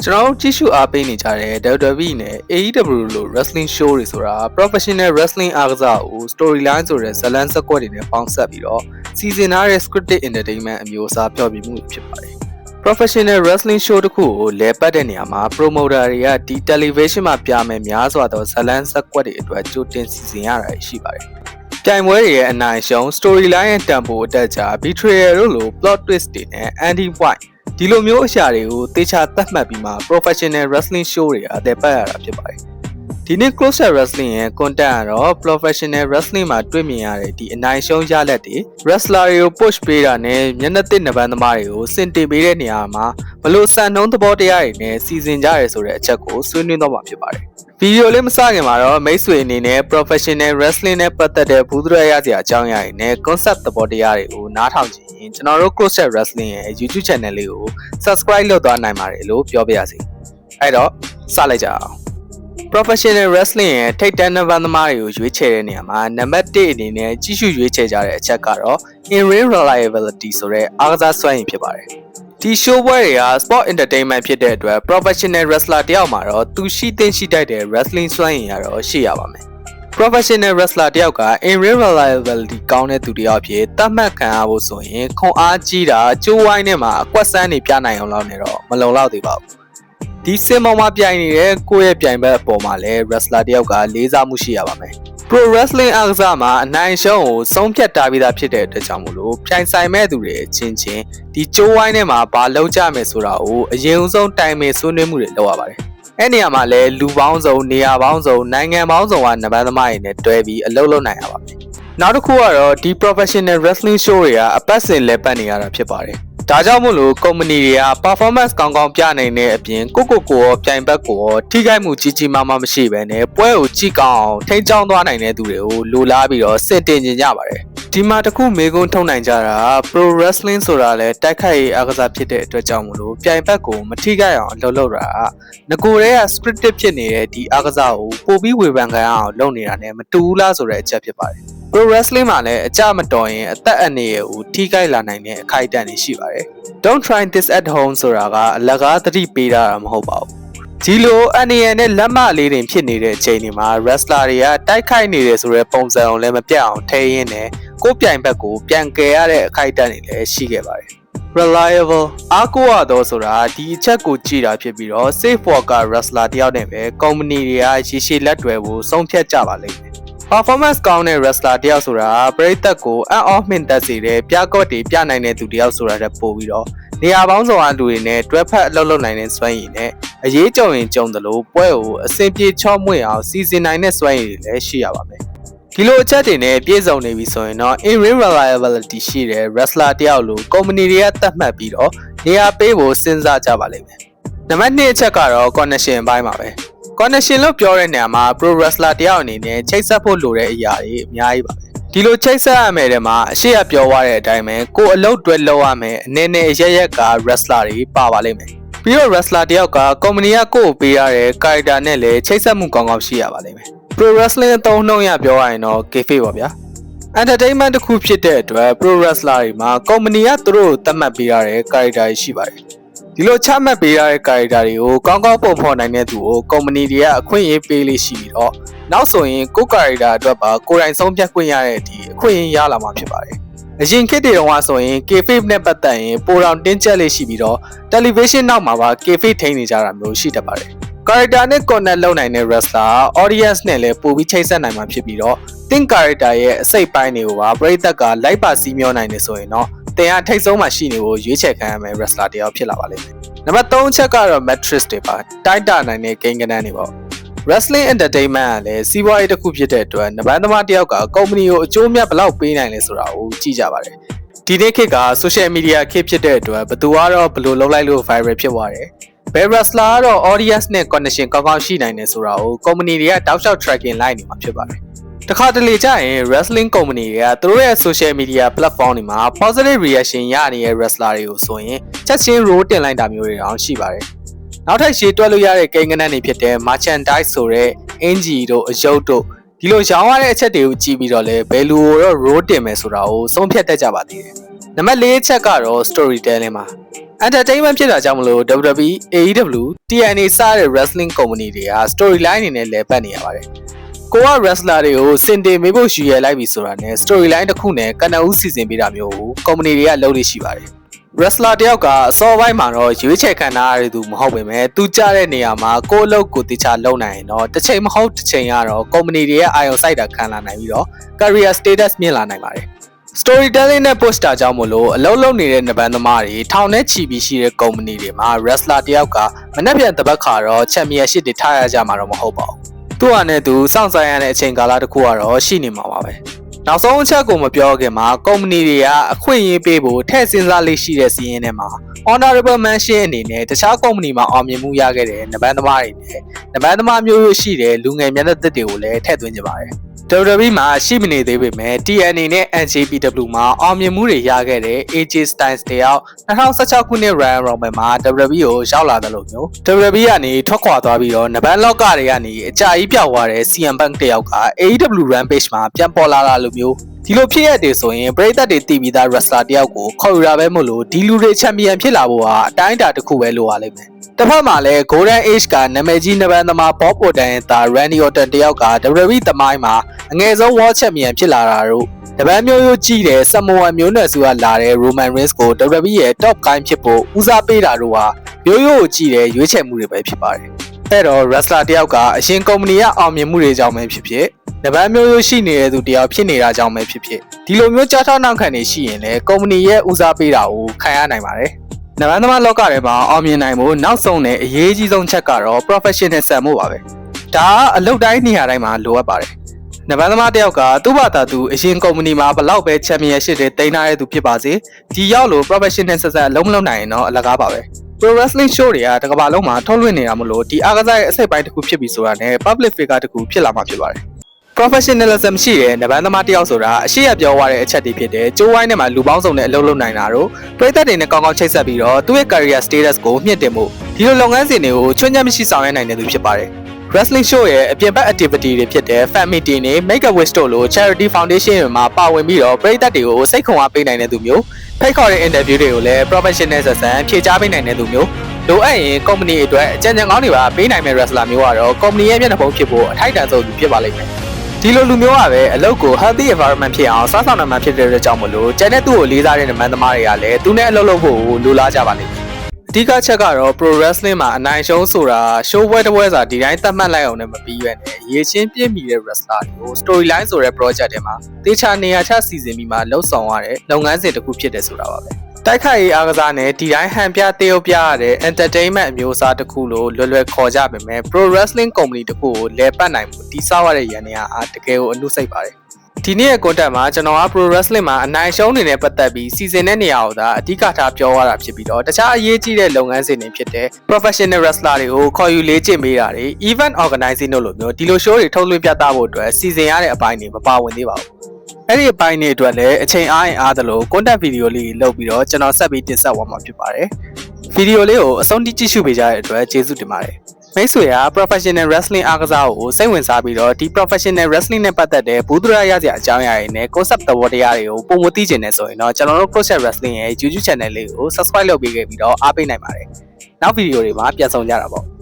ကျွန်တော်ကြည့်ရှုအားပေးနေကြတဲ့ WWE နဲ့ AEW လို့ wrestling show တွေဆိုတာ professional wrestling အားကစားကို storyline ဆိုတဲ့ဇာတ်လမ်းဇာတ်ကွက်တွေနဲ့ပေါင်းစပ်ပြီးတော့စီစဉ်ထားတဲ့ scripted entertainment အမျိုးအစားဖျော်ဖြေမှုဖြစ်ပါတယ်။ professional wrestling show တစ်ခုကိုလဲပတ်တဲ့နေရာမှာ promoter တွေကဒီ television မှာပြမယ်များစွာသောဇာတ်လမ်းဇာတ်ကွက်တွေအတွက်ကြိုတင်စီစဉ်ရတာရှိပါတယ်။ပြိုင်ပွဲတွေရဲ့အနိုင်ရှုံး storyline ရဲ့ tempo အတက်ကြ betrayal တို့လို plot twist တွေနဲ့ ending pointဒီလိုမျိုးအရာတွေကိုတေချာသတ်မှတ်ပြီးမှ professional wrestling show တွေအသက်ပတ်ရတာဖြစ်ပါတယ်။ဒီနေ့ close wrestling ရဲ့ content ကတော့ professional wrestling မှာတွေ့မြင်ရတဲ့ဒီအနိုင်ရှုံးရလဒ်တွေ wrestler တွေကို push ပေးတာနဲ့မျက်နှာသစ်နံပါတ်သမားတွေကိုစင်တင်ပေးတဲ့နေရာမှာဘလို့စံနှုန်းသဘောတရားတွေနဲ့စီစဉ်ကြရဲဆိုတဲ့အချက်ကိုဆွေးနွေးတော့မှာဖြစ်ပါတယ်။ဗီဒီယိုလေးမစခင်မှာတော့မိတ်ဆွေအနေနဲ့ professional wrestling နဲ့ပတ်သက်တဲ့ဘူးသရရစရာအကြောင်းအရာတွေနဲ့ concept သဘောတရားတွေကိုနားထောင်ကြည့်ရင်ကျွန်တော်တို့ close wrestling ရဲ့ YouTube channel လေးကို subscribe လုပ်သွားနိုင်ပါတယ်လို့ပြောပြရစီ။အဲ့တော့စလိုက်ကြအောင်။ professional wrestling ရဲ့ထိပ်တန်းနံပါတ်သမားတွေကိုရွေးချယ်တဲ့နေရာမှာနံပါတ်1အနေနဲ့ကြီးစုရွေးချယ်ကြတဲ့အချက်ကတော့ in-ring reliability ဆိုတဲ့အားကစားစွမ်းရည်ဖြစ်ပါတယ်။ဒီ show ပွဲတွေက sport entertainment ဖြစ်တဲ့အတွက် professional wrestler တယောက်မှာတော့သူရှိသင့်ရှိတတ်တဲ့ wrestling စွမ်းရည်ရတော့ရှိရပါမယ်။ professional wrestler တယောက်က in-ring reliability ကောင်းတဲ့သူတယောက်ဖြစ်သတ်မှတ်ခံရဖို့ဆိုရင်ခွန်အားကြီးတာကျိုးဝိုင်းထဲမှာအကွက်ဆန်းနေပြနိုင်အောင်လုပ်နေတော့မလုံလောက်သေးပါဘူး။ဒီစင်ပေါ်မှာပြိုင်နေတဲ့ကိုယ့်ရဲ့ပြိုင်ဘက်အပေါ်မှာလည်း wrestler တယောက်ကလေးစားမှုရှိရပါမယ်။ pro wrestling အားကစားမှာအနိုင်ရှုံးကိုဆုံးဖြတ်ထားပြီးသားဖြစ်တဲ့အတွက်ကြောင့်မို့လို့ပြိုင်ဆိုင်မဲ့သူတွေချင်းချင်းဒီကျိုးဝိုင်းထဲမှာဘာလုပ်ကြမယ်ဆိုတာကိုအရင်ဆုံးတိုင်ပင်ဆွေးနွေးမှုတွေလုပ်ရပါတယ်။အဲ့နေရာမှာလည်းလူပေါင်းစုံနေရာပေါင်းစုံနိုင်ငံပေါင်းစုံကနံပါတ်သမားတွေနဲ့တွဲပြီးအလုပ်လုပ်နိုင်ရပါမယ်။နောက်တစ်ခုကတော့ဒီ professional wrestling show တွေကအပတ်စဉ်လဲပတ်နေရတာဖြစ်ပါတယ်။ဒါကြောင့်မို့လို့ company တွေက performance ကောင်းကောင်းပြနိုင်တဲ့အပြင်ကိုရောပြိုင်ဘက်ကိုရောထိခိုက်မှုကြီးကြီးမားမားမရှိဘဲနဲ့ပွဲကိုကြည့်ကောင်းအောင်ထိန်းချောင်းသွားနိုင်တဲ့သူတွေကိုလိုလားပြီးတော့စင်တင်ကြပါတယ်။ဒီမှာတခုမေးခွန်းထုတ်နိုင်ကြတာ pro wrestling ဆိုတာလဲတိုက်ခိုက်ရေးအားကစားဖြစ်တဲ့အတွက်ကြောင့်မို့လို့ပြိုင်ဘက်ကိုမထိခိုက်အောင်အလုပ်လုပ်တာငကိုယ်တည်းက scripted ဖြစ်နေတဲ့ဒီအားကစားကိုပိုပြီးဝေဖန်ခံရအောင်လုပ်နေတာနဲ့မတူဘူးလားဆိုတဲ့အချက်ဖြစ်ပါတယ်။ pro wrestling မှာလည်းအကြမတော်ရင်အသက်အန္တရာယ်ကိုထိခိုက်လာနိုင်တဲ့အခိုက်အတန့်တွေရှိပါတယ်။ Don't try this at home ဆိုတာကအလကားသတိပေးတာမဟုတ်ပါဘူး။ဒီလိုအန္တရာယ်နဲ့လက်မလေးတွေဖြစ်နေတဲ့အချိန်တွေမှာ wrestler တွေကတိုက်ခိုက်နေတယ်ဆိုတဲ့ပုံစံကိုလည်းမပြတ်အောင်ထိန်းရင်းနဲ့ကိုယ်ပြိုင်ဘက်ကိုပြန်ကယ်ရတဲ့အခိုက်အတန့်တွေလည်းရှိခဲ့ပါတယ်။ reliable အားကိုးရတော့ဆိုတာဒီအချက်ကိုကြည့်တာဖြစ်ပြီးတော့ safe worker wrestler တယောက်နဲ့ပဲ company တွေကရေရှည်လက်တွဲဖို့ဆုံးဖြတ်ကြပါလိမ့်မယ်။ performance ကောင်းတဲ့ wrestler တယောက်ဆိုတာပရိသတ်ကိုအံ့ဩမှင်သက်စေတဲ့ပြကော့တွေပြနိုင်တဲ့သူတယောက်ဆိုတာတက်ပို့ပြီးတော့နေရာပေါင်းစုံအလူတွေနဲ့တွဲဖက်အလုပ်လုပ်နိုင်တဲ့စွမ်းရည်နဲ့အရေးကြုံရင်ကြုံတယ်လို့ပွဲကိုအဆင်ပြေချော့မွေ့အောင်စီစဉ်နိုင်တဲ့စွမ်းရည်တွေလည်းရှိရပါမယ်။ဒီလိုအချက်တွေနဲ့ပြည့်စုံနေပြီဆိုရင်တော့ in-ring reliability ရှိတဲ့ wrestler တယောက်လို့ company တွေကသတ်မှတ်ပြီးတော့နေရာပေးဖို့စဉ်းစားကြပါလိမ့်မယ်။နံပါတ်2အချက်ကတော့ connection ဘိုင်းပါပဲ။ connection လို့ပြောတဲ့နေရာမှာ pro wrestler တယောက်အနေနဲ့ချိတ်ဆက်ဖို့လိုတဲ့အရာတွေအများကြီးပါပဲ။ဒီလိုချိတ်ဆက်ရမယ်တဲ့မှာအရှိရပြောသွားတဲ့အတိုင်းပဲကိုအလုပ်တွဲလုပ်ရမယ်အနေနဲ့ရရက်က wrestler တွေပါပါလိမ့်မယ်။ပြီးတော့ wrestler တယောက်က company ကကိုပေးရတဲ့ character နဲ့လည်းချိတ်ဆက်မှုကောင်းကောင်းရှိရပါလိမ့်မယ်။ pro wrestling အသုံးနှုန်းရပြောရရင်တော့ kayfabe ပါဗျာ။ entertainment တစ်ခုဖြစ်တဲ့အတွက် pro wrestler တွေမှာ company ကသူတို့သတ်မှတ်ပေးရတဲ့ character တွေရှိပါတယ်။ဒီလိုချမှတ်ပေးရတဲ့ character တွေကိုကောင်းကောင်းပုံဖော်နိုင်တဲ့သူကို company တွေကအခွင့်အရေးပေးလေးရှိပြီးတော့နောက်ဆိုရင်ကို character အတွက်ပါကိုယ်တိုင်ဆုံးဖြတ်ခွင့်ရတဲ့ဒီအခွင့်အရေးရလာမှာဖြစ်ပါတယ်။အရင်ခေတ်တွေတုန်းကဆိုရင် kayfabe နဲ့ပတ်သက်ရင်ပိုတောင်တင်းကျပ်လေးရှိပြီးတော့ television နောက်မှာပါ kayfabe ထိန်းနေကြတာမျိုးရှိတတ်ပါတယ်။ character နဲ့ connect လုပ်နိုင်တဲ့ wrestler audience နဲ့လည်းပိုပြီးချိတ်ဆက်နိုင်မှာဖြစ်ပြီးတော့ think character ရဲ့အစိတ်ပိုင်းတွေကိုပါပရိသတ်ကလိုက်ပါစီးမျောနိုင်နေဆိုရင်တော့တင်အားထိတ်ဆုံးမှရှိနေဖို့ရွေးချယ်ခံရမယ် wrestler တယောက်ဖြစ်လာပါလိမ့်မယ်။နံပါတ်3ချက်ကတော့ matrix တွေပါတိုက်တာနိုင်တဲ့ game ကဏ္ဍတွေပေါ့။ wrestling entertainment ကလည်းစီးပွားရေးတစ်ခုဖြစ်တဲ့အတွက်နံပါတ်သမားတယောက်ကကုမ္ပဏီကိုအကျိုးမြတ်ဘယ်လောက်ပေးနိုင်လဲဆိုတာကိုကြည့်ကြပါတယ်။ဒီနေ့ခေတ်က social media ခေတ်ဖြစ်တဲ့အတွက်ဘယ်သူကတော့ဘယ်လိုလုပ်လိုက်လို့ viral ဖြစ်သွားတယ်။ဘယ် wrestler ကတော့ audience နဲ့ connection ကောင်းကောင်းရှိနိုင်တယ်ဆိုတာကိုကုမ္ပဏီတွေကတောက်လျှောက် tracking လိုက်နေမှာဖြစ်ပါတယ်။တခါတလေကျရင် wrestling company တွေကသူတို့ရဲ့ social media platform တွေမှာ positive reaction ရနေတဲ့ wrestler တွေကိုဆိုရင်ချက်ချင်း role တင်လိုက်တာမျိုးတွေတောင်ရှိပါတယ်။နောက်ထပ်ရှေ့တွက်လို့ရတဲ့ကိန်းဂဏန်းတွေဖြစ်တဲ့ merchandise ဆိုတဲ့အင်ဂျီတို့အယုတ်တို့ဒီလိုရောင်းရတဲ့အချက်တွေကိုကြည့်ပြီးတော့လည်းဘယ်လူကိုတော့ role တင်မယ်ဆိုတာကိုဆုံးဖြတ်တတ်ကြပါသေးတယ်။နံပါတ်4ချက်ကတော့ storytelling ပါ entertainment ဖြစ်တာကြောင့်မလို့ WWE, AEW, TNA စတဲ့ wrestling company တွေက storyline အနေနဲ့လဲပတ်နေရပါတယ်။ကိုက wrestler တွေကိုစင်တင်မေးဖို့ရွေရလိုက်ပြီဆိုတာနဲ့ storyline တစ်ခုနဲ့ကနဦးစီစဉ်ပေးတာမျိုးကို company တွေကလုပ်လို့ရှိပါတယ်။ wrestler တယောက်ကအစောပိုင်းမှာတော့ရွေးချယ်ခံထားရတဲ့သူမဟုတ်ပေမဲ့သူကြားတဲ့နေရာမှာကိုယ့်အလုပ်ကိုတခြားလုပ်နိုင်ရင်တော့တစ်ချိန်မဟုတ်တစ်ချိန်ကတော့ company တွေရဲ့အာရုံစိုက်တာခံလာနိုင်ပြီးတော့ career status မြင့်လာနိုင်ပါတယ်။ storytelling နဲ့ poster ကြောင့်မလို့အလုပ်လုပ်နေတဲ့နဘန်သမားတွေထောင်နဲ့ချီပြီးရှိတဲ့ company တွေမှာ wrestler တယောက်ကမနှက်ပြန်တပတ်ခါတော့ championship တွေထားရကြမှာတော့မဟုတ်ပါဘူး။သူ့ဟာနဲ့သူစောင့်ဆိုင်ရတဲ့အချိန်ကာလတစ်ခုကတော့ရှိနေမှာပါပဲ။နောက်ဆုံးအချက်ကိုမပြောခင်မှာ company တွေကအခွင့်အရေးပေးဖို့ထည့်စဉ်းစားလေးရှိတဲ့စီးရင်ထဲမှာ honorable mention အနေနဲ့တခြား company မှာအောင်မြင်မှုရခဲ့တဲ့နဘန်သမားတွေနဲ့နဘန်သမားမျိုးရိုးရှိတဲ့လူငယ်မျက်နှာသစ်တွေကိုလည်းထည့်သွင်းကြပါတယ်။ WWE မှာရှိမနေသေးပေမဲ့ TNA နဲ့ NJPW မှာအောင်မြင်မှုတွေရခဲ့တဲ့ AJ Styles တယောက်2016ခုနှစ် Royal Rumble မှာ WWE ကိုရောက်လာတယ်လို့မျိုး WWE ကနေထွက်ခွာသွားပြီးတော့နဘန်လော့ကတွေကနေအကြာကြီးပြောက်သွားတဲ့ CM Punk တယောက်က AEW Rampage မှာပြန်ပေါ်လာတာလို့မျိုးဒီလိုဖြစ်ရတယ်ဆိုရင်ပရိသတ်တွေတည်ပြီးသား wrestler တယောက်ကိုခေါ်ယူတာပဲမို့လို့ဒီလူတွေချန်ပီယံဖြစ်လာဖို့ဟာအတိုင်းအတာတစ်ခုပဲလိုပါလိမ့်မယ်။တစ်ဖက်မှာလည်း Golden Age ကနာမည်ကြီးနဘန်သမား Bob Orton ရဲ့သား Randy Orton တယောက်က WWE သမိုင်းမှာအငယ်ဆုံး World Champion ဖြစ်လာတာတို့တပန်းမျိုးရိုးကြီးတဲ့ Samoan မျိုးနွယ်စုကလာတဲ့ Roman Reigns ကို WWE ရဲ့ top guy ဖြစ်ဖို့ဦးစားပေးတာတို့ဟာမျိုးရိုးကိုကြီးတဲ့ရွေးချယ်မှုတွေပဲဖြစ်ပါတယ်။အဲ့တော့ wrestler တယောက်ကအရင် company ကအောင်မြင်မှုတွေကြောင့်ပဲဖြစ်ဖြစ်နဘန်မျိုးရိုးရှိနေတဲ့သူတယောက်ဖြစ်နေတာကြောင့်ပဲဖြစ်ဖြစ်ဒီလိုမျိုးကြားထောက်နောက်ခံနေရှိရင်လည်း company ရဲ့ဦးစားပေးတာကိုခံရနိုင်ပါတယ်။နဘန်သမားလောကထဲမှာအောင်မြင်နိုင်ဖို့နောက်ဆုံးနဲ့အရေးကြီးဆုံးချက်ကတော့ professional ဆန်မှုပါပဲ။ဒါကအလုပ်တိုင်းနေရာတိုင်းမှာလိုအပ်ပါတယ်။နဘန်သမားတယောက်ကသူ့ဘာသာသူအရင် company မှာဘလောက်ပဲ championship တွေတင်ထားတဲ့သူဖြစ်ပါစေဒီရောက်လို့ professional ဆက်ဆက်အလုံးမလုံးနိုင်ရင်တော့အလကားပါပဲ။ Pro Wrestling Show တွေကတကမ္ဘာလုံးမှာထုတ်လွှင့်နေတာမလို့ဒီအားကစားရဲ့အစိတ်ပိုင်းတစ်ခုဖြစ်ပြီးဆိုတာနဲ့ public figure တစ်ခုဖြစ်လာမှာဖြစ်ပါတယ်။ professionalism ရှိတဲ့နဘန်သမားတယောက်ဆိုတာအရှိရပြောသွားတဲ့အချက်တွေဖြစ်တဲ့ကျိုးဝိုင်းထဲမှာလူပေါင်းစုံနဲ့အလုပ်လုပ်နိုင်တာတို့ပရိသတ်တွေနဲ့ကောင်းကောင်းချိတ်ဆက်ပြီးတော့သူ့ရဲ့ career status ကိုမြင့်တင်ဖို့ဒီလိုလုပ်ငန်းစဉ်တွေကိုချွင်းချက်မရှိဆောင်ရွက်နိုင်တဲ့သူဖြစ်ပါတယ်။ Wrestling Show ရဲ့အပြင်ဘက် activity တွေဖြစ်တဲ့ fan meeting တွေ make a wish တို့လို charity foundation တွေမှာပါဝင်ပြီးတော့ပရိသတ်တွေကိုစိတ်ခွန်အားပေးနိုင်တဲ့သူမျိုးဖိတ်ခေါ်တဲ့ interview တွေကိုလည်း professional ဆန်ဖြေကြားပေးနိုင်တဲ့သူမျိုးလိုအပ်ရင် company အတွက်အကြံဉာဏ်ကောင်းတွေပါပေးနိုင်မဲ့ wrestler မျိုးကတော့ company ရဲ့မျက်နှာဖုံးဖြစ်ဖို့အထိုက်တန်ဆုံးသူဖြစ်ပါလိမ့်မယ်။ဒီလိုလူမျိုးကပဲအလုပ်ကို healthy environment ဖြစ်အောင်စားဆောင်နိုင်မှဖြစ်တဲ့အတွက်ကြောင့်မလို့ကျန်တဲ့သူ့ကိုလေးစားတဲ့နမန်သမားတွေကလည်းသူနဲ့အလုပ်လုပ်ဖို့လိုလားကြပါလိမ့်မယ်။အဓိကချက်ကတော့ pro wrestling မှာအနိုင်ရှုံးဆိုတာ show ပွဲတစ်ပွဲစာဒီတိုင်းသတ်မှတ်လိုက်အောင်လည်းမပြီးရွက်နဲ့ရေချင်းပြည့်မီတဲ့ wrestler တွေကို storyline ဆိုတဲ့ project တွေမှာတေချာနေရာချစီစဉ်ပြီးမှလှုပ်ဆောင်ရတဲ့လုပ်ငန်းစဉ်တစ်ခုဖြစ်တယ်ဆိုတာပါပဲ။တိုက်ခိုက်ရေးအားကစားနဲ့ဒီတိုင်းဟန်ပြတေးရုပ်ပြရတဲ့ entertainment အမျိုးအစားတစ်ခုလို့လွယ်လွယ်ခေါ်ကြပေမဲ့ pro wrestling company တစ်ခုကိုလဲပတ်နိုင်မှုတိစောက်ရတဲ့ရန်နေအားတကယ်ကိုအနုစိတ်ပါတယ်။ဒီနေ့ရဲ့ content မှာကျွန်တော်က pro wrestling မှာအနိုင်ရှုံးနေတဲ့ပတ်သက်ပြီးစီစဉ်တဲ့နေရာကိုသာအဓိကထားပြောရတာဖြစ်ပြီးတော့တခြားအရေးကြီးတဲ့လုပ်ငန်းစဉ်တွေဖြစ်တဲ့ professional wrestler တွေကိုခေါ်ယူလေ့ကျင့်ပေးတာတွေ event organizing တို့လိုမျိုးဒီလို show တွေထုတ်လွှင့်ပြသဖို့အတွက်စီစဉ်ရတဲ့အပိုင်းတွေမပါဝင်သေးပါဘူး။အဲ့ဒီအပိုင်းတွေအတွက်လည်းအချိန်အားရင်အားသလို content video လေးလုပ်ပြီးတော့ကျွန်တော်ဆက်ပြီးတင်ဆက်သွားမှာဖြစ်ပါတယ်။ဗီဒီယိုလေးကိုအဆုံးထိကြည့်ရှုပေးကြတဲ့အတွက်ကျေးဇူးတင်ပါတယ်။မိတ်ဆွေက professional wrestling အားကစားကိုစိတ်ဝင်စားပြီးတော့ဒီ professional wrestling နဲ့ပတ်သက်တဲ့ဘူးဒရာရစရာအကြောင်းအရာတွေနဲ့ concept သဘောတရားတွေကိုပုံမသိချင်နေဆိုရင်တော့ကျွန်တော်တို့ Crochet Wrestling ရဲ့ YouTube channel လေးကို subscribe လုပ်ပေးခဲ့ပြီးတော့အားပေးနိုင်ပါတယ်။နောက်ဗီဒီယိုတွေမှာပြန်ဆောင်ကြတာပေါ့။